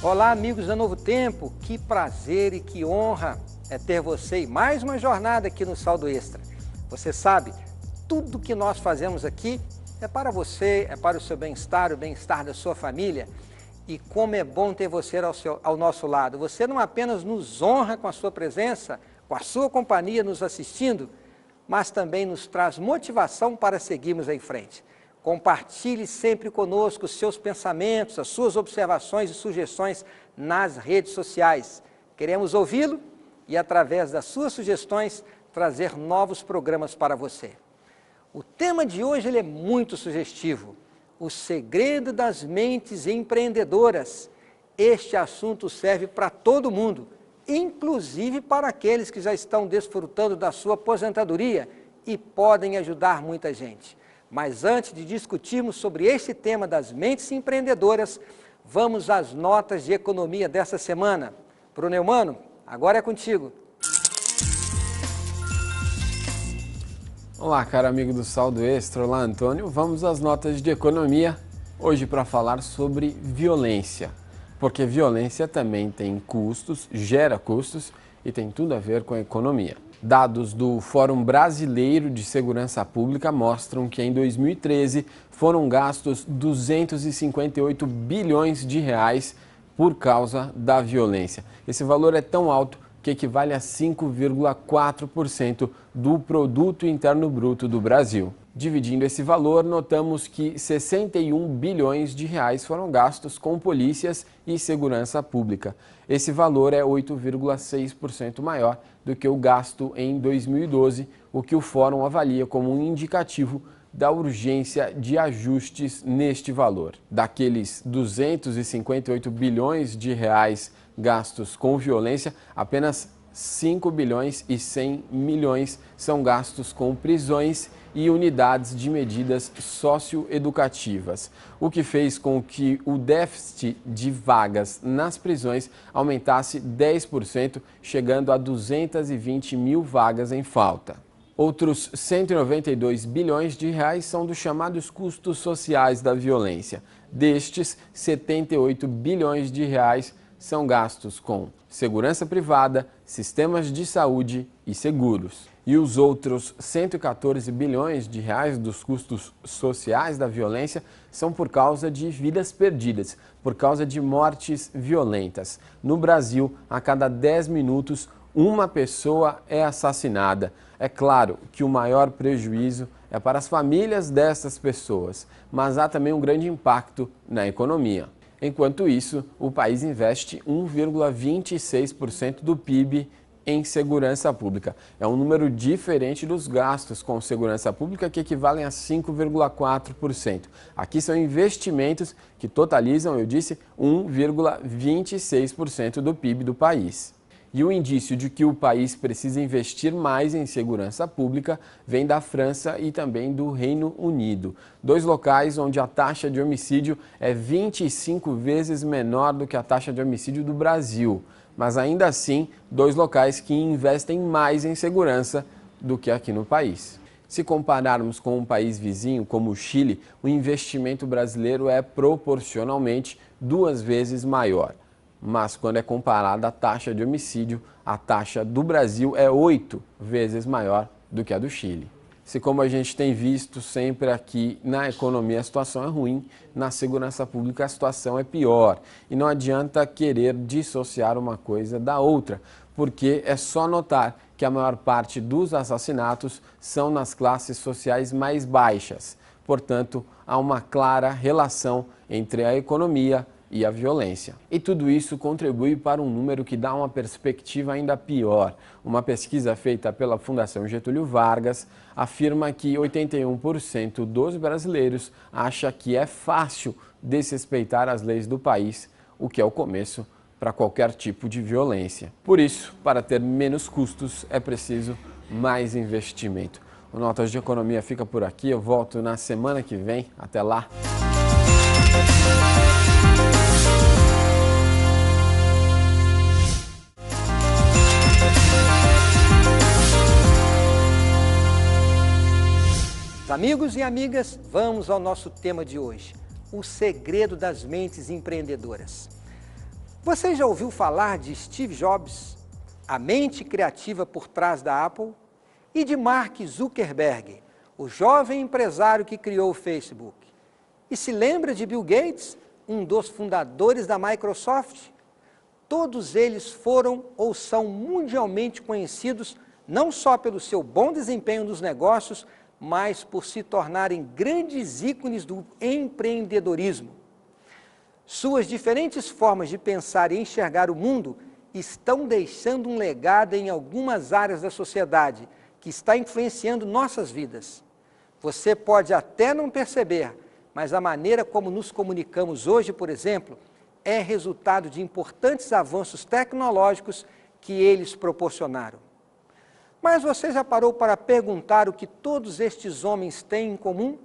Olá, amigos da Novo Tempo, que prazer e que honra é ter você e mais uma jornada aqui no Saldo Extra. Você sabe, tudo que nós fazemos aqui é para você, é para o seu bem-estar, o bem-estar da sua família. E como é bom ter você ao nosso lado. Você não apenas nos honra com a sua presença, com a sua companhia nos assistindo, mas também nos traz motivação para seguirmos em frente. Compartilhe sempre conosco os seus pensamentos, as suas observações e sugestões nas redes sociais. Queremos ouvi-lo e, através das suas sugestões, trazer novos programas para você. O tema de hoje ele é muito sugestivo. O segredo das mentes empreendedoras. Este assunto serve para todo mundo, inclusive para aqueles que já estão desfrutando da sua aposentadoria e podem ajudar muita gente. Mas antes de discutirmos sobre este tema das mentes empreendedoras, vamos às notas de economia dessa semana. Pro Neumano, agora é contigo. Olá, caro amigo do Saldo Extra, olá Antônio. Vamos às notas de economia, hoje para falar sobre violência. Porque violência também tem custos, gera custos e tem tudo a ver com a economia. Dados do Fórum Brasileiro de Segurança Pública mostram que em 2013 foram gastos 258 bilhões de reais por causa da violência. Esse valor é tão alto que equivale a 5,4% do Produto Interno Bruto do Brasil. Dividindo esse valor, notamos que 61 bilhões de reais foram gastos com polícias e segurança pública. Esse valor é 8,6% maior do que o gasto em 2012, o que o Fórum avalia como um indicativo da urgência de ajustes neste valor. Daqueles 258 bilhões de reais gastos com violência, apenas 5 bilhões e 100 milhões são gastos com prisões e unidades de medidas socioeducativas, o que fez com que o déficit de vagas nas prisões aumentasse 10%, chegando a 220 mil vagas em falta. Outros 192 bilhões de reais são dos chamados custos sociais da violência. Destes, 78 bilhões de reais são gastos com segurança privada, sistemas de saúde e seguros. E os outros 114 bilhões de reais dos custos sociais da violência são por causa de vidas perdidas, por causa de mortes violentas. No Brasil, a cada 10 minutos, uma pessoa é assassinada. É claro que o maior prejuízo é para as famílias dessas pessoas, mas há também um grande impacto na economia. Enquanto isso, o país investe 1,26% do PIB em segurança pública. É um número diferente dos gastos com segurança pública, que equivalem a 5,4%. Aqui são investimentos que totalizam, eu disse, 1,26% do PIB do país. E o indício de que o país precisa investir mais em segurança pública vem da França e também do Reino Unido, dois locais onde a taxa de homicídio é 25 vezes menor do que a taxa de homicídio do Brasil. Mas ainda assim, dois locais que investem mais em segurança do que aqui no país. Se compararmos com um país vizinho, como o Chile, o investimento brasileiro é proporcionalmente 2 vezes maior. Mas quando é comparada a taxa de homicídio, a taxa do Brasil é 8 vezes maior do que a do Chile. Se, como a gente tem visto sempre aqui na economia, a situação é ruim, na segurança pública a situação é pior. E não adianta querer dissociar uma coisa da outra, porque é só notar que a maior parte dos assassinatos são nas classes sociais mais baixas. Portanto, há uma clara relação entre a economia e a violência. E tudo isso contribui para um número que dá uma perspectiva ainda pior. Uma pesquisa feita pela Fundação Getúlio Vargas afirma que 81% dos brasileiros acha que é fácil desrespeitar as leis do país o que é o começo para qualquer tipo de violência. Por isso, para ter menos custos, é preciso mais investimento. O Notas de Economia fica por aqui, eu volto na semana que vem. Até lá! Amigos e amigas, vamos ao nosso tema de hoje, o segredo das mentes empreendedoras. Você já ouviu falar de Steve Jobs, a mente criativa por trás da Apple, e de Mark Zuckerberg, o jovem empresário que criou o Facebook? E se lembra de Bill Gates, um dos fundadores da Microsoft? Todos eles foram ou são mundialmente conhecidos não só pelo seu bom desempenho nos negócios, mas por se tornarem grandes ícones do empreendedorismo. Suas diferentes formas de pensar e enxergar o mundo estão deixando um legado em algumas áreas da sociedade, que está influenciando nossas vidas. Você pode até não perceber, mas a maneira como nos comunicamos hoje, por exemplo, é resultado de importantes avanços tecnológicos que eles proporcionaram. Mas você já parou para perguntar o que todos estes homens têm em comum?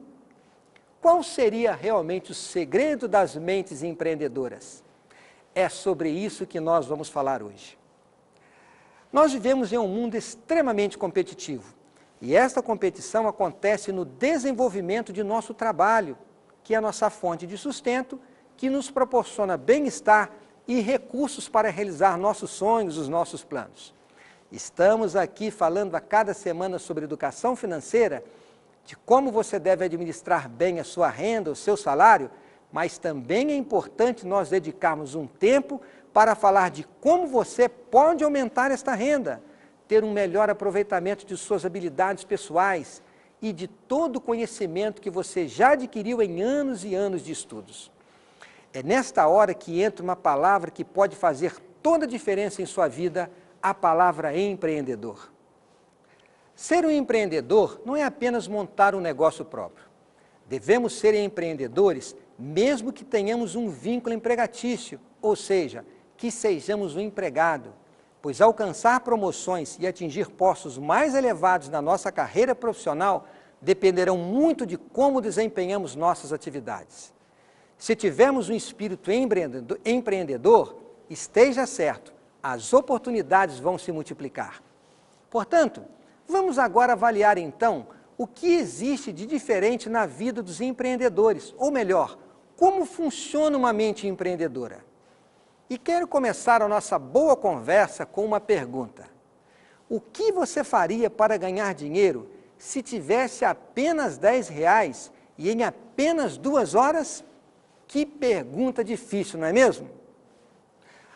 Qual seria realmente o segredo das mentes empreendedoras? É sobre isso que nós vamos falar hoje. Nós vivemos em um mundo extremamente competitivo, e esta competição acontece no desenvolvimento de nosso trabalho, que é a nossa fonte de sustento, que nos proporciona bem-estar e recursos para realizar nossos sonhos, os nossos planos. Estamos aqui falando a cada semana sobre educação financeira, de como você deve administrar bem a sua renda, o seu salário, mas também é importante nós dedicarmos um tempo para falar de como você pode aumentar esta renda, ter um melhor aproveitamento de suas habilidades pessoais e de todo o conhecimento que você já adquiriu em anos e anos de estudos. É nesta hora que entra uma palavra que pode fazer toda a diferença em sua vida, a palavra empreendedor. Ser um empreendedor não é apenas montar um negócio próprio. Devemos ser empreendedores mesmo que tenhamos um vínculo empregatício, ou seja, que sejamos um empregado, pois alcançar promoções e atingir postos mais elevados na nossa carreira profissional dependerão muito de como desempenhamos nossas atividades. Se tivermos um espírito empreendedor, esteja certo, as oportunidades vão se multiplicar. Portanto, vamos agora avaliar então o que existe de diferente na vida dos empreendedores, ou melhor, como funciona uma mente empreendedora. E quero começar a nossa boa conversa com uma pergunta. O que você faria para ganhar dinheiro se tivesse apenas R$10 e em apenas 2 horas? Que pergunta difícil, não é mesmo?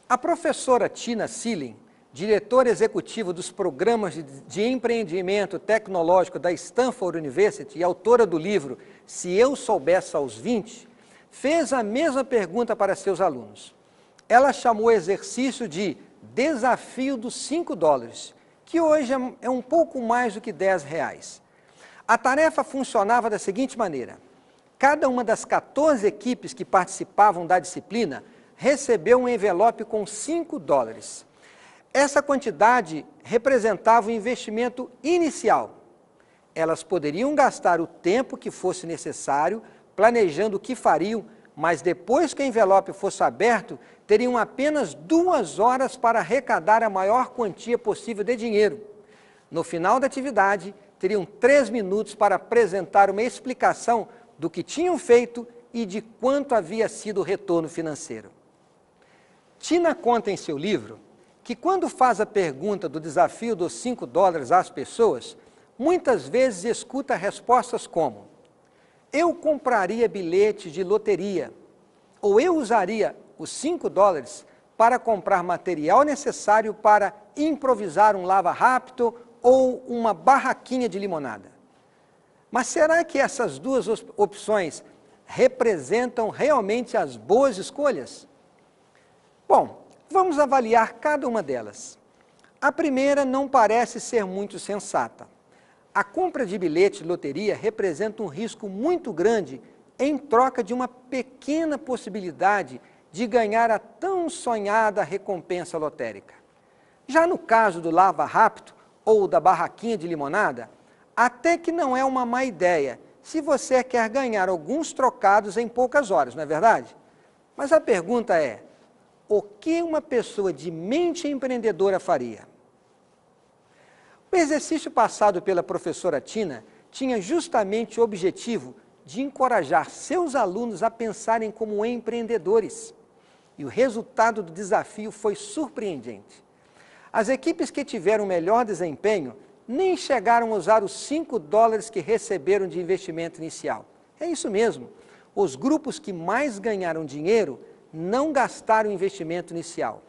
A professora Tina Sealing, diretora executiva dos programas de empreendimento tecnológico da Stanford University e autora do livro Se Eu Soubesse aos 20, fez a mesma pergunta para seus alunos. Ela chamou o exercício de Desafio dos $5, que hoje é um pouco mais do que R$10. A tarefa funcionava da seguinte maneira: cada uma das 14 equipes que participavam da disciplina recebeu um envelope com $5. Essa quantidade representava o investimento inicial. Elas poderiam gastar o tempo que fosse necessário, planejando o que fariam, mas depois que o envelope fosse aberto, teriam apenas 2 horas para arrecadar a maior quantia possível de dinheiro. No final da atividade, teriam 3 minutos para apresentar uma explicação do que tinham feito e de quanto havia sido o retorno financeiro. Tina conta em seu livro que quando faz a pergunta do desafio dos $5 às pessoas, muitas vezes escuta respostas como: eu compraria bilhetes de loteria, ou eu usaria os $5 para comprar material necessário para improvisar um lava-rápido ou uma barraquinha de limonada. Mas será que essas duas opções representam realmente as boas escolhas? Bom, vamos avaliar cada uma delas. A primeira não parece ser muito sensata. A compra de bilhete de loteria representa um risco muito grande em troca de uma pequena possibilidade de ganhar a tão sonhada recompensa lotérica. Já no caso do Lava Rápido ou da barraquinha de limonada, até que não é uma má ideia se você quer ganhar alguns trocados em poucas horas, não é verdade? Mas a pergunta é, o que uma pessoa de mente empreendedora faria? O exercício passado pela professora Tina tinha justamente o objetivo de encorajar seus alunos a pensarem como empreendedores. E o resultado do desafio foi surpreendente. As equipes que tiveram o melhor desempenho nem chegaram a usar os $5 que receberam de investimento inicial. É isso mesmo, os grupos que mais ganharam dinheiro não gastaram o investimento inicial.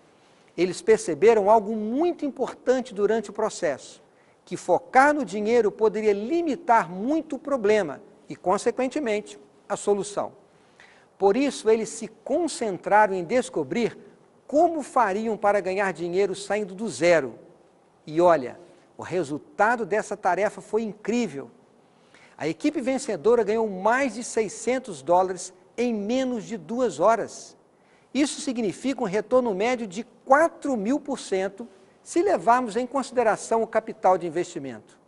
Eles perceberam algo muito importante durante o processo, que focar no dinheiro poderia limitar muito o problema e, consequentemente, a solução. Por isso, eles se concentraram em descobrir como fariam para ganhar dinheiro saindo do zero. E olha, o resultado dessa tarefa foi incrível. A equipe vencedora ganhou mais de $600 em menos de 2 horas. Isso significa um retorno médio de 4.000% se levarmos em consideração o capital de investimento.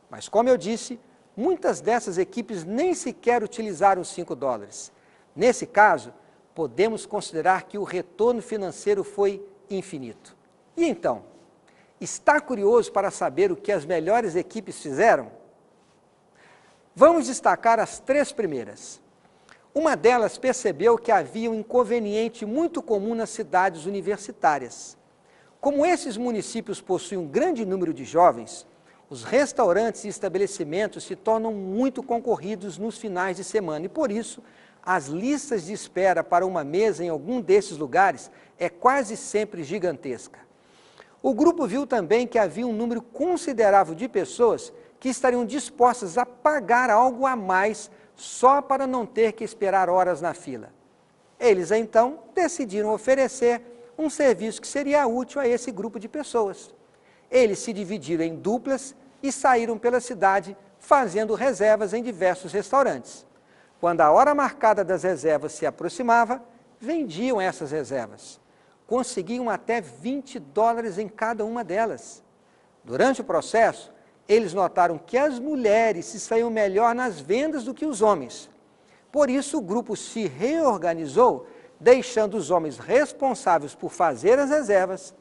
Mas, como eu disse, muitas dessas equipes nem sequer utilizaram os $5. Nesse caso, podemos considerar que o retorno financeiro foi infinito. E então, está curioso para saber o que as melhores equipes fizeram? Vamos destacar as 3 primeiras. Uma delas percebeu que havia um inconveniente muito comum nas cidades universitárias. Como esses municípios possuem um grande número de jovens, os restaurantes e estabelecimentos se tornam muito concorridos nos finais de semana e, por isso, as listas de espera para uma mesa em algum desses lugares é quase sempre gigantesca. O grupo viu também que havia um número considerável de pessoas que estariam dispostas a pagar algo a mais só para não ter que esperar horas na fila. Eles, então, decidiram oferecer um serviço que seria útil a esse grupo de pessoas. Eles se dividiram em duplas e saíram pela cidade fazendo reservas em diversos restaurantes. Quando a hora marcada das reservas se aproximava, vendiam essas reservas. Conseguiam até $20 em cada uma delas. Durante o processo, eles notaram que as mulheres se saíam melhor nas vendas do que os homens. Por isso, o grupo se reorganizou, deixando os homens responsáveis por fazer as reservas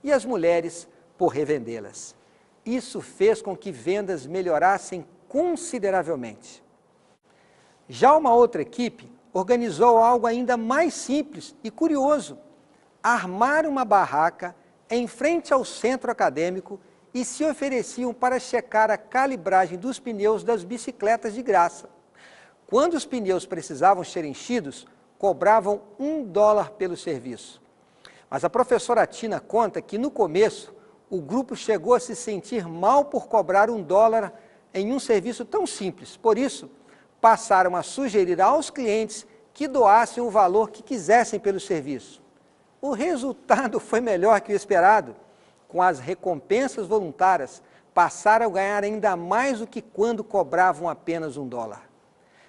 e as mulheres por revendê-las. Isso fez com que vendas melhorassem consideravelmente. Já uma outra equipe organizou algo ainda mais simples e curioso. Armaram uma barraca em frente ao centro acadêmico e se ofereciam para checar a calibragem dos pneus das bicicletas de graça. Quando os pneus precisavam ser enchidos, cobravam $1 pelo serviço. Mas a professora Tina conta que no começo o grupo chegou a se sentir mal por cobrar $1 em um serviço tão simples. Por isso, passaram a sugerir aos clientes que doassem o valor que quisessem pelo serviço. O resultado foi melhor que o esperado. Com as recompensas voluntárias, passaram a ganhar ainda mais do que quando cobravam apenas $1.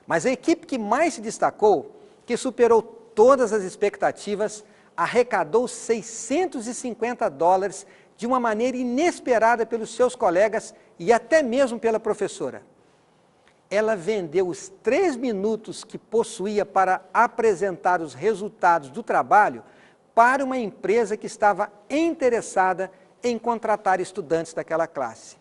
Mas a equipe que mais se destacou, que superou todas as expectativas, arrecadou $650 de uma maneira inesperada pelos seus colegas e até mesmo pela professora. Ela vendeu os 3 minutos que possuía para apresentar os resultados do trabalho para uma empresa que estava interessada em contratar estudantes daquela classe.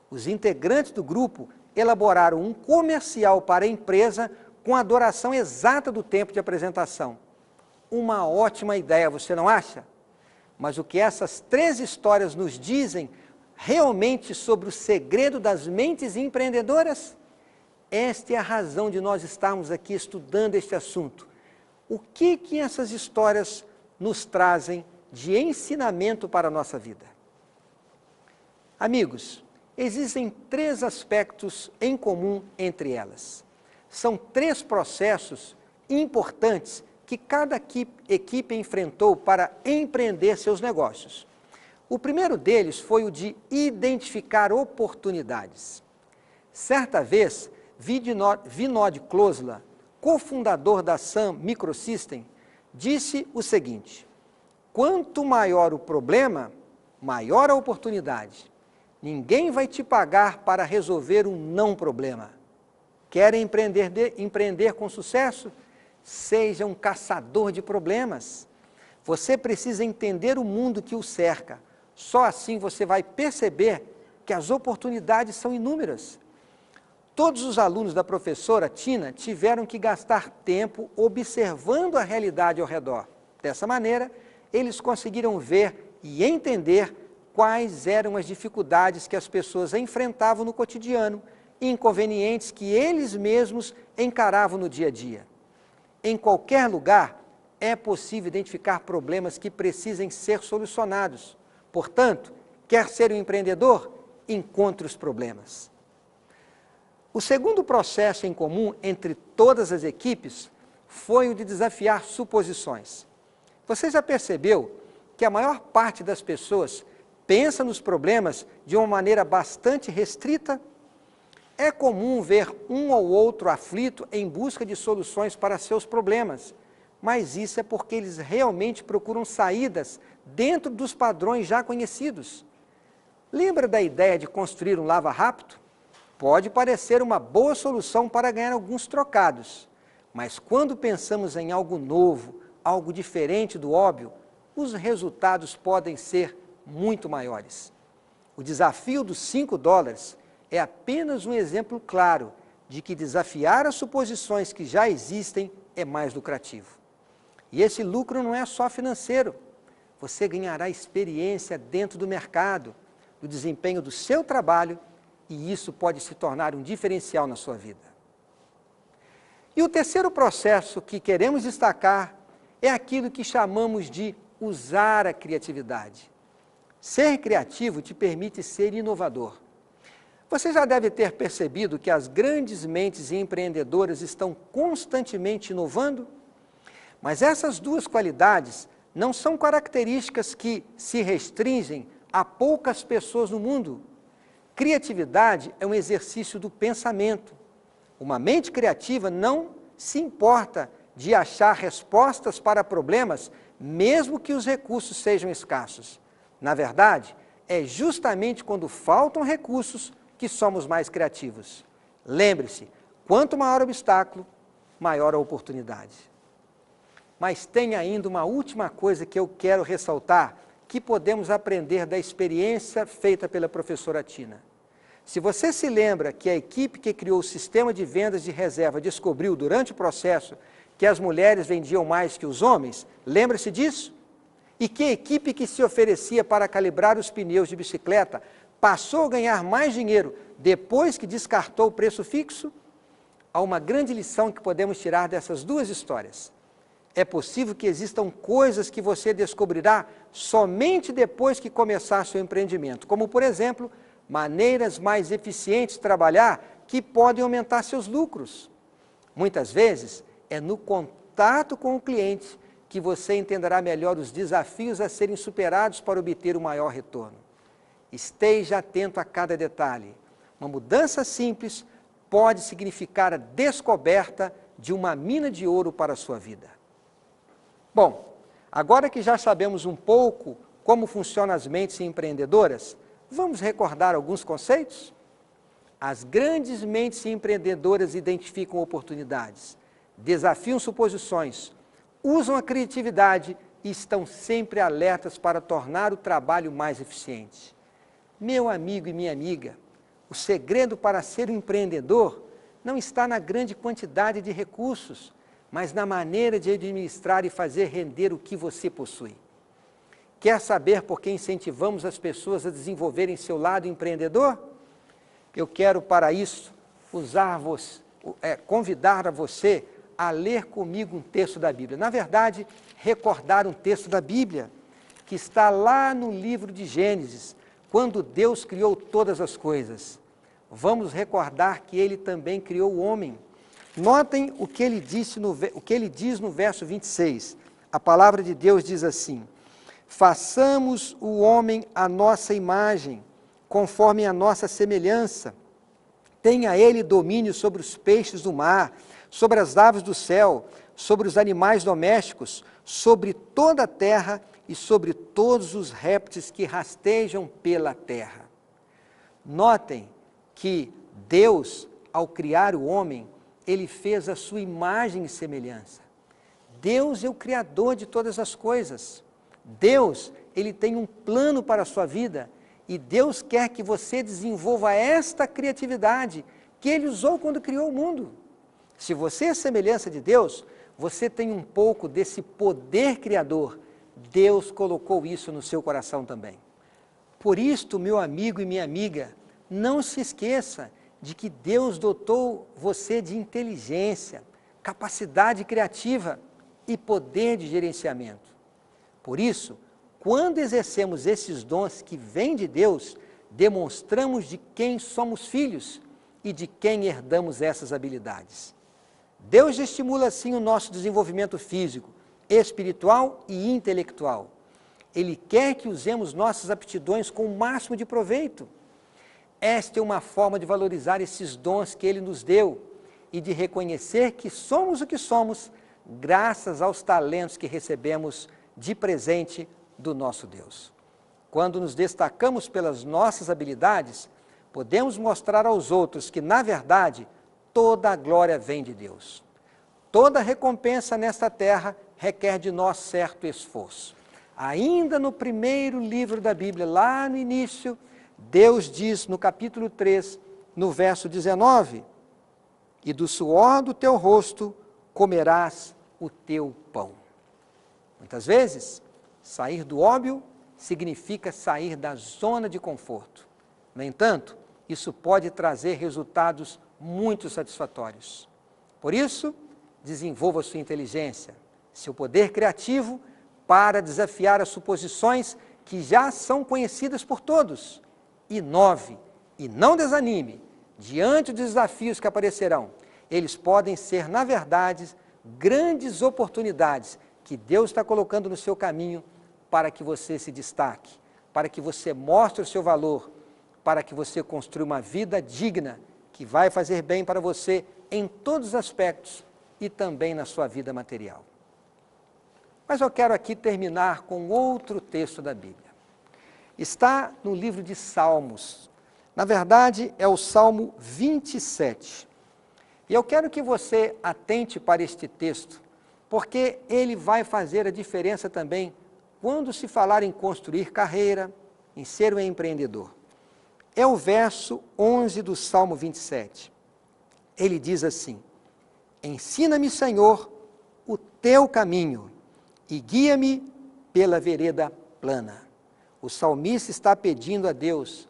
Os integrantes do grupo elaboraram um comercial para a empresa com a duração exata do tempo de apresentação. Uma ótima ideia, você não acha? Mas o que essas 3 histórias nos dizem realmente sobre o segredo das mentes empreendedoras? Esta é a razão de nós estarmos aqui estudando este assunto. O que essas histórias nos trazem de ensinamento para a nossa vida? Amigos, existem 3 aspectos em comum entre elas. São 3 processos importantes que cada equipe enfrentou para empreender seus negócios. O primeiro deles foi o de identificar oportunidades. Certa vez, Vinod Khosla, cofundador da Sun Microsystem, disse o seguinte: quanto maior o problema, maior a oportunidade. Ninguém vai te pagar para resolver um não problema. Querem empreender com sucesso? Seja um caçador de problemas. Você precisa entender o mundo que o cerca. Só assim você vai perceber que as oportunidades são inúmeras. Todos os alunos da professora Tina tiveram que gastar tempo observando a realidade ao redor. Dessa maneira, eles conseguiram ver e entender quais eram as dificuldades que as pessoas enfrentavam no cotidiano e inconvenientes que eles mesmos encaravam no dia a dia. Em qualquer lugar, é possível identificar problemas que precisem ser solucionados. Portanto, quer ser um empreendedor? Encontre os problemas. O segundo processo em comum entre todas as equipes foi o de desafiar suposições. Você já percebeu que a maior parte das pessoas pensa nos problemas de uma maneira bastante restrita? É comum ver um ou outro aflito em busca de soluções para seus problemas, mas isso é porque eles realmente procuram saídas dentro dos padrões já conhecidos. Lembra da ideia de construir um lava-rápido? Pode parecer uma boa solução para ganhar alguns trocados, mas quando pensamos em algo novo, algo diferente do óbvio, os resultados podem ser muito maiores. O desafio dos $5 é apenas um exemplo claro de que desafiar as suposições que já existem é mais lucrativo. E esse lucro não é só financeiro. Você ganhará experiência dentro do mercado, do desempenho do seu trabalho, e isso pode se tornar um diferencial na sua vida. E o terceiro processo que queremos destacar é aquilo que chamamos de usar a criatividade. Ser criativo te permite ser inovador. Você já deve ter percebido que as grandes mentes empreendedoras estão constantemente inovando? Mas essas duas qualidades não são características que se restringem a poucas pessoas no mundo. Criatividade é um exercício do pensamento. Uma mente criativa não se importa de achar respostas para problemas, mesmo que os recursos sejam escassos. Na verdade, é justamente quando faltam recursos que somos mais criativos. Lembre-se, quanto maior o obstáculo, maior a oportunidade. Mas tem ainda uma última coisa que eu quero ressaltar, que podemos aprender da experiência feita pela professora Tina. Se você se lembra que a equipe que criou o sistema de vendas de reserva descobriu durante o processo que as mulheres vendiam mais que os homens, lembra-se disso? E que a equipe que se oferecia para calibrar os pneus de bicicleta passou a ganhar mais dinheiro depois que descartou o preço fixo? Há uma grande lição que podemos tirar dessas duas histórias. É possível que existam coisas que você descobrirá somente depois que começar seu empreendimento, como, por exemplo, maneiras mais eficientes de trabalhar que podem aumentar seus lucros. Muitas vezes, é no contato com o cliente que você entenderá melhor os desafios a serem superados para obter o maior retorno. Esteja atento a cada detalhe. Uma mudança simples pode significar a descoberta de uma mina de ouro para a sua vida. Bom, agora que já sabemos um pouco como funcionam as mentes empreendedoras, vamos recordar alguns conceitos? As grandes mentes empreendedoras identificam oportunidades, desafiam suposições, usam a criatividade e estão sempre alertas para tornar o trabalho mais eficiente. Meu amigo e minha amiga, o segredo para ser um empreendedor não está na grande quantidade de recursos, mas na maneira de administrar e fazer render o que você possui. Quer saber por que incentivamos as pessoas a desenvolverem seu lado empreendedor? Eu quero, para isso, convidar a você a ler comigo um texto da Bíblia. Na verdade, recordar um texto da Bíblia, que está lá no livro de Gênesis, quando Deus criou todas as coisas. Vamos recordar que Ele também criou o homem. Notem o que ele diz no verso 26. A palavra de Deus diz assim: façamos o homem à nossa imagem, conforme a nossa semelhança. Tenha ele domínio sobre os peixes do mar, sobre as aves do céu, sobre os animais domésticos, sobre toda a terra e sobre todos os répteis que rastejam pela terra. Notem que Deus, ao criar o homem, Ele fez a sua imagem e semelhança. Deus é o Criador de todas as coisas. Deus, Ele tem um plano para a sua vida e Deus quer que você desenvolva esta criatividade que Ele usou quando criou o mundo. Se você é semelhança de Deus, você tem um pouco desse poder criador. Deus colocou isso no seu coração também. Por isto, meu amigo e minha amiga, não se esqueça de que Deus dotou você de inteligência, capacidade criativa e poder de gerenciamento. Por isso, quando exercemos esses dons que vêm de Deus, demonstramos de quem somos filhos e de quem herdamos essas habilidades. Deus estimula assim o nosso desenvolvimento físico, espiritual e intelectual. Ele quer que usemos nossas aptidões com o máximo de proveito. Esta é uma forma de valorizar esses dons que Ele nos deu e de reconhecer que somos o que somos graças aos talentos que recebemos de presente do nosso Deus. Quando nos destacamos pelas nossas habilidades, podemos mostrar aos outros que, na verdade, toda a glória vem de Deus. Toda recompensa nesta terra requer de nós certo esforço. Ainda no primeiro livro da Bíblia, lá no início, Deus diz no capítulo 3, no verso 19, e do suor do teu rosto comerás o teu pão. Muitas vezes, sair do óbvio significa sair da zona de conforto. No entanto, isso pode trazer resultados muito satisfatórios. Por isso, desenvolva sua inteligência, seu poder criativo para desafiar as suposições que já são conhecidas por todos. Inove e não desanime diante dos desafios que aparecerão. Eles podem ser, na verdade, grandes oportunidades que Deus está colocando no seu caminho para que você se destaque, para que você mostre o seu valor, para que você construa uma vida digna que vai fazer bem para você em todos os aspectos e também na sua vida material. Mas eu quero aqui terminar com outro texto da Bíblia. Está no livro de Salmos. Na verdade, é o Salmo 27. E eu quero que você atente para este texto, porque ele vai fazer a diferença também quando se falar em construir carreira, em ser um empreendedor. É o verso 11 do Salmo 27. Ele diz assim: ensina-me, Senhor, o teu caminho e guia-me pela vereda plana. O salmista está pedindo a Deus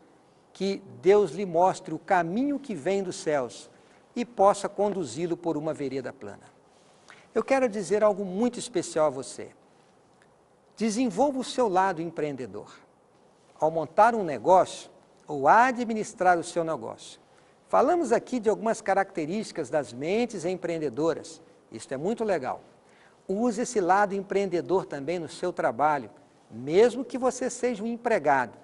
que Deus lhe mostre o caminho que vem dos céus e possa conduzi-lo por uma vereda plana. Eu quero dizer algo muito especial a você. Desenvolva o seu lado empreendedor. Ao montar um negócio ou administrar o seu negócio. Falamos aqui de algumas características das mentes empreendedoras. Isso é muito legal. Use esse lado empreendedor também no seu trabalho, mesmo que você seja um empregado.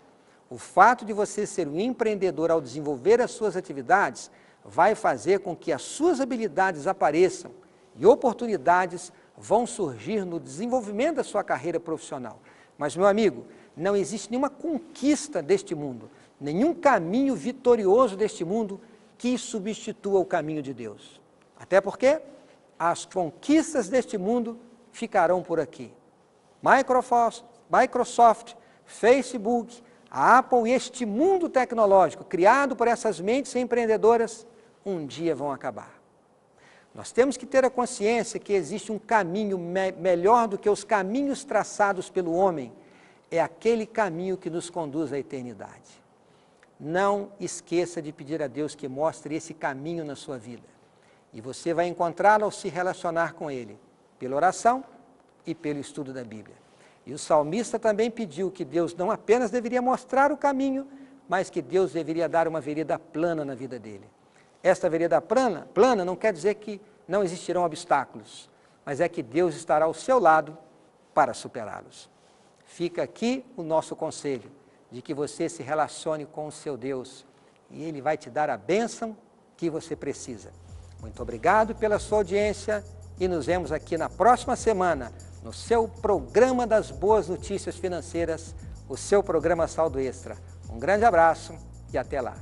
O fato de você ser um empreendedor ao desenvolver as suas atividades vai fazer com que as suas habilidades apareçam e oportunidades vão surgir no desenvolvimento da sua carreira profissional. Mas, meu amigo, não existe nenhuma conquista deste mundo, nenhum caminho vitorioso deste mundo que substitua o caminho de Deus. Até porque as conquistas deste mundo ficarão por aqui. Microsoft, Facebook, a Apple e este mundo tecnológico criado por essas mentes empreendedoras, um dia vão acabar. Nós temos que ter a consciência que existe um caminho melhor do que os caminhos traçados pelo homem. É aquele caminho que nos conduz à eternidade. Não esqueça de pedir a Deus que mostre esse caminho na sua vida. E você vai encontrá-lo ao se relacionar com Ele, pela oração e pelo estudo da Bíblia. E o salmista também pediu que Deus não apenas deveria mostrar o caminho, mas que Deus deveria dar uma vereda plana na vida dele. Esta vereda plana não quer dizer que não existirão obstáculos, mas é que Deus estará ao seu lado para superá-los. Fica aqui o nosso conselho, de que você se relacione com o seu Deus e Ele vai te dar a bênção que você precisa. Muito obrigado pela sua audiência e nos vemos aqui na próxima semana no seu programa das boas notícias financeiras, o seu programa Saldo Extra. Um grande abraço e até lá.